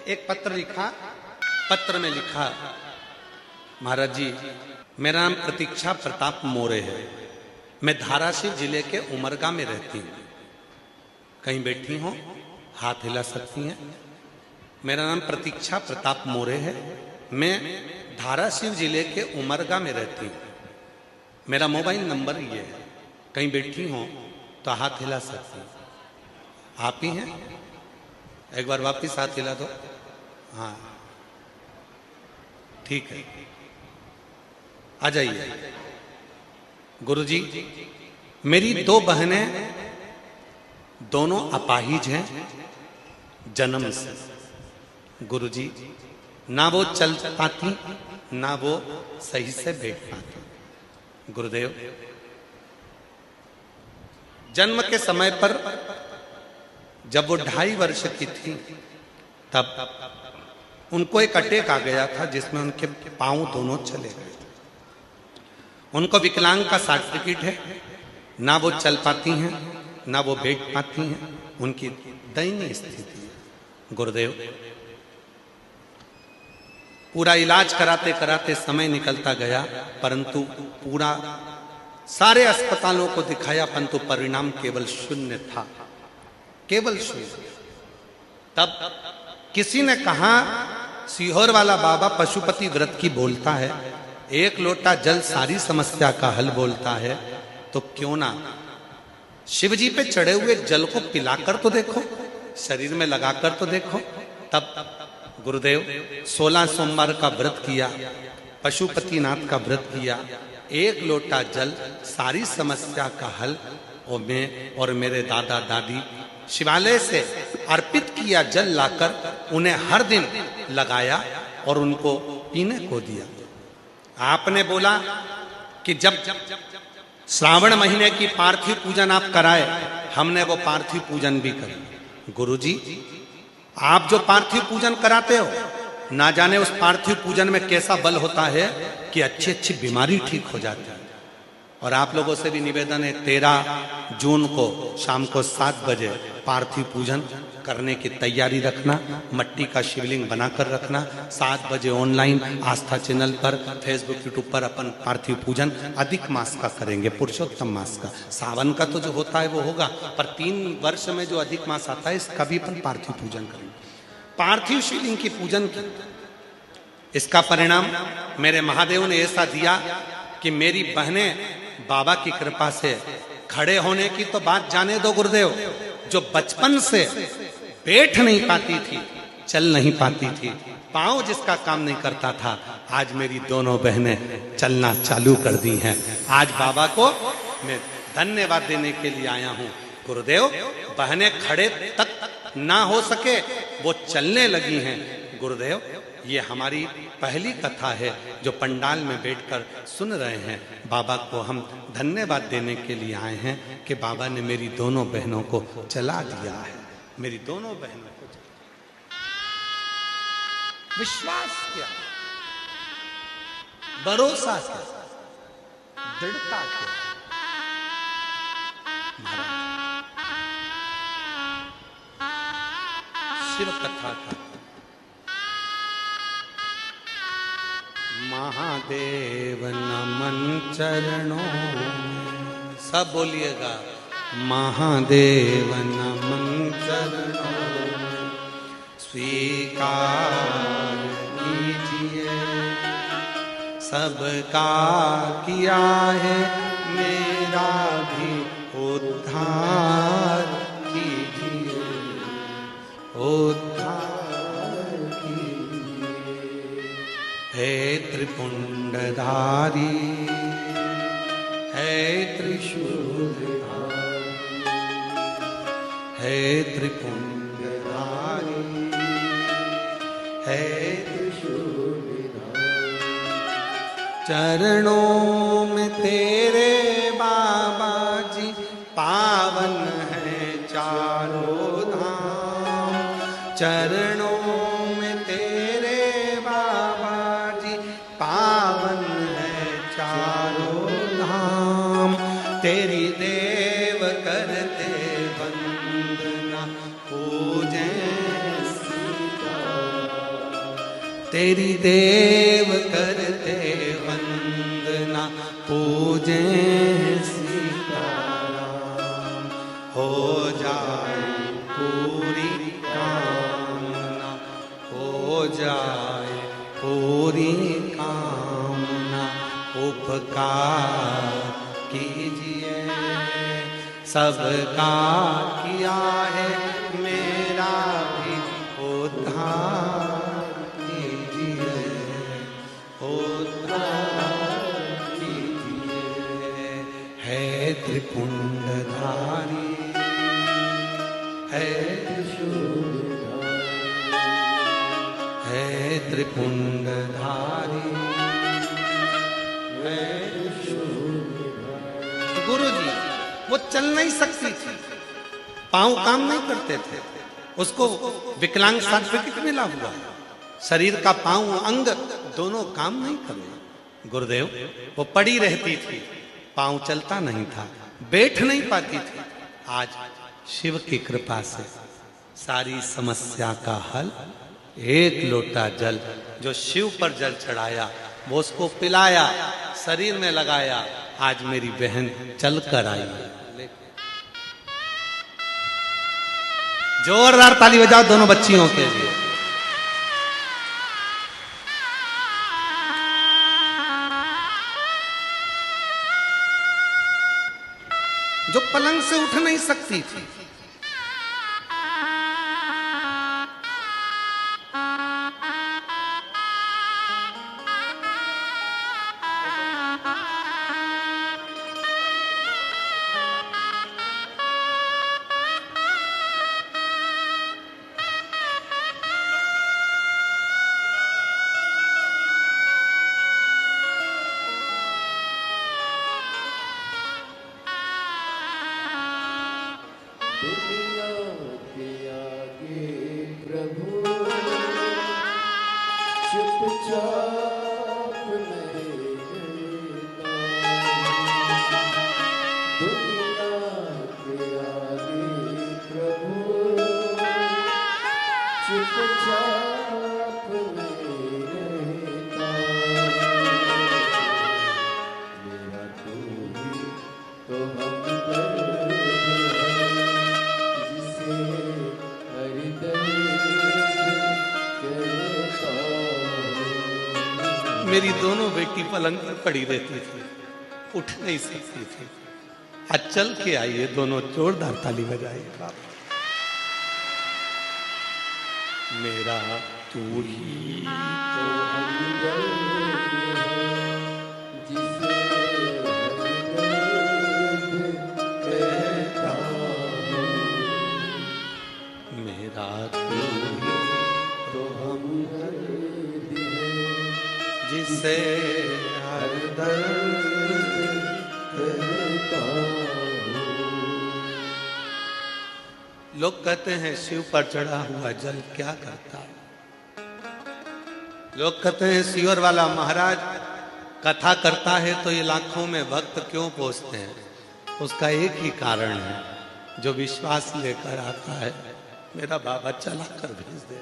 एक पत्र लिखा। पत्र में लिखा, महाराज जी, मेरा नाम प्रतीक्षा प्रताप मोरे है। मैं धाराशिव जिले के उमरगा में रहती हूँ। कहीं बैठी हो, हाथ हिला सकती हैं। मेरा नाम प्रतीक्षा प्रताप मोरे है। मैं धाराशिव जिले के उमरगा में रहती हूँ। मेरा मोबाइल नंबर ये है। कहीं बैठी हो तो हाथ हिला सकती हैं। आप ही हैं? एक बार वापिस हाथ हिला दो। हाँ, ठीक है, आ जाइए। गुरुजी, मेरी दो बहनें, दोनों अपाहिज हैं जन्म से। गुरुजी, ना वो चल पाती, ना वो सही से बैठ पाती। गुरुदेव, जन्म के समय पर जब वो 2.5 वर्ष की थी, तब उनको एक अटैक आ गया था जिसमें उनके पांव दोनों चले गए थे। उनको विकलांग का सर्टिफिकेट है। ना वो चल पाती हैं, ना वो बैठ पाती हैं। उनकी दयनीय स्थिति है। गुरुदेव, पूरा इलाज कराते कराते समय निकलता गया, परंतु पूरा सारे अस्पतालों को दिखाया, परंतु परिणाम केवल 0 था, केवल 0। तब किसी ने कहा, सीहोर वाला बाबा पशुपति व्रत की बोलता है, 1 लोटा जल सारी समस्या का हल बोलता है, तो क्यों ना शिवजी पे चढ़े हुए जल को पिलाकर तो देखो, शरीर में लगाकर तो देखो। तब गुरुदेव 16 सोमवार का व्रत किया, पशुपतिनाथ का व्रत किया। 1 लोटा जल सारी समस्या का हल, और मैं और मेरे दादा दादी शिवालय से अर्पित किया जल लाकर उन्हें हर दिन लगाया और उनको पीने को दिया। आपने बोला कि जब श्रावण महीने की पार्थिव पूजन आप कराए, हमने वो पार्थिव पूजन भी करी। गुरुजी, आप जो पार्थिव पूजन कराते हो, ना जाने उस पार्थिव पूजन में कैसा बल होता है कि अच्छी अच्छी बीमारी ठीक हो जाती है। और आप लोगों से भी निवेदन है, 13 जून को शाम को 7 बजे पार्थिव पूजन करने की तैयारी रखना। मट्टी का शिवलिंग बनाकर रखना। 7 बजे ऑनलाइन आस्था चैनल पर, फेसबुक यूट्यूब पर अपन पार्थिव पूजन अधिक मास का करेंगे, पुरुषोत्तम मास का। सावन का तो जो होता है वो होगा, पर 3 वर्ष में जो अधिक मास आता है, इसका भी अपन पार्थिव पूजन करेंगे। पार्थिव शिवलिंग की पूजन की, इसका परिणाम मेरे महादेव ने ऐसा दिया कि मेरी बहनें बाबा की कृपा से खड़े होने की तो बात जाने दो गुरुदेव, जो बचपन से बैठ नहीं पाती थी, चल नहीं पाती थी, पांव जिसका काम नहीं करता था, आज मेरी दोनों बहनें चलना चालू कर दी हैं। आज बाबा को मैं धन्यवाद देने के लिए आया हूं। गुरुदेव, बहनें खड़े तक ना हो सके, वो चलने लगी हैं। गुरुदेव, ये हमारी पहली कथा है जो पंडाल में बैठकर सुन रहे हैं। बाबा को हम धन्यवाद देने के लिए आए हैं कि बाबा ने मेरी दोनों बहनों को चला दिया है। मेरी दोनों बहनों को विश्वास क्या, भरोसा क्या, दृढ़ता क्या। शिव कथा का महादेव नमन चरणों में, सब बोलिएगा, महादेव नमन चरणों में स्वीकार कीजिए, सबका किया है मेरा भी उद्धार कीजिए, उद्धार हे त्रिपुंडधारी, हे त्रिशूलधारी, हे त्रिपुंडधारी, हे त्रिशूलधारी। चरणों में तेरे बाबा जी पावन है चारों धाम। चरणों में तेरे पावन है चारों धाम। तेरी देव करते वंदना, पूजे सीताराम। तेरी देव करते वंदना पूजे सीताराम। हो जाए पूरी कामना, हो जाए पूरी कामना, उपकार कीजिए सबका किया है मेरा भी उद्धार कीजिए, उद्धार कीजिए। है त्रिपुंडधारी, है त्रिपुंडधारी, है गुरु जी वो चल नहीं सकती थी, पांव काम नहीं करते थे, उसको विकलांग सर्टिफिकेट मिला हुआ, शरीर का पांव अंग दोनों काम नहीं करे। गुरुदेव वो पड़ी रहती थी, पांव चलता नहीं था, बैठ नहीं पाती थी। आज शिव की कृपा से सारी समस्या का हल, एक लोटा जल जो शिव पर जल चढ़ाया वो उसको पिलाया, शरीर में लगाया, आज मेरी बहन चल कर आई। जोरदार ताली बजाओ दोनों बच्चियों के लिए। जो पलंग से उठ नहीं सकती थी, मेरी दोनों बेटी पलंग पर पड़ी रहती थी, उठ नहीं सकती थी, आज चल के आइए, दोनों जोरदार ताली बजाइए। मेरा तू ही तो मेरा तू ही तो हमदर्द है, जिसे हर दर्द कहता हूँ। लोग कहते हैं शिव पर चढ़ा हुआ जल क्या करता है। लोग कहते हैं सीवर वाला महाराज कथा करता है तो ये लाखों में भक्त क्यों पहुंचते हैं। उसका एक ही कारण है, जो विश्वास लेकर आता है मेरा बाबा चला कर भेज दे।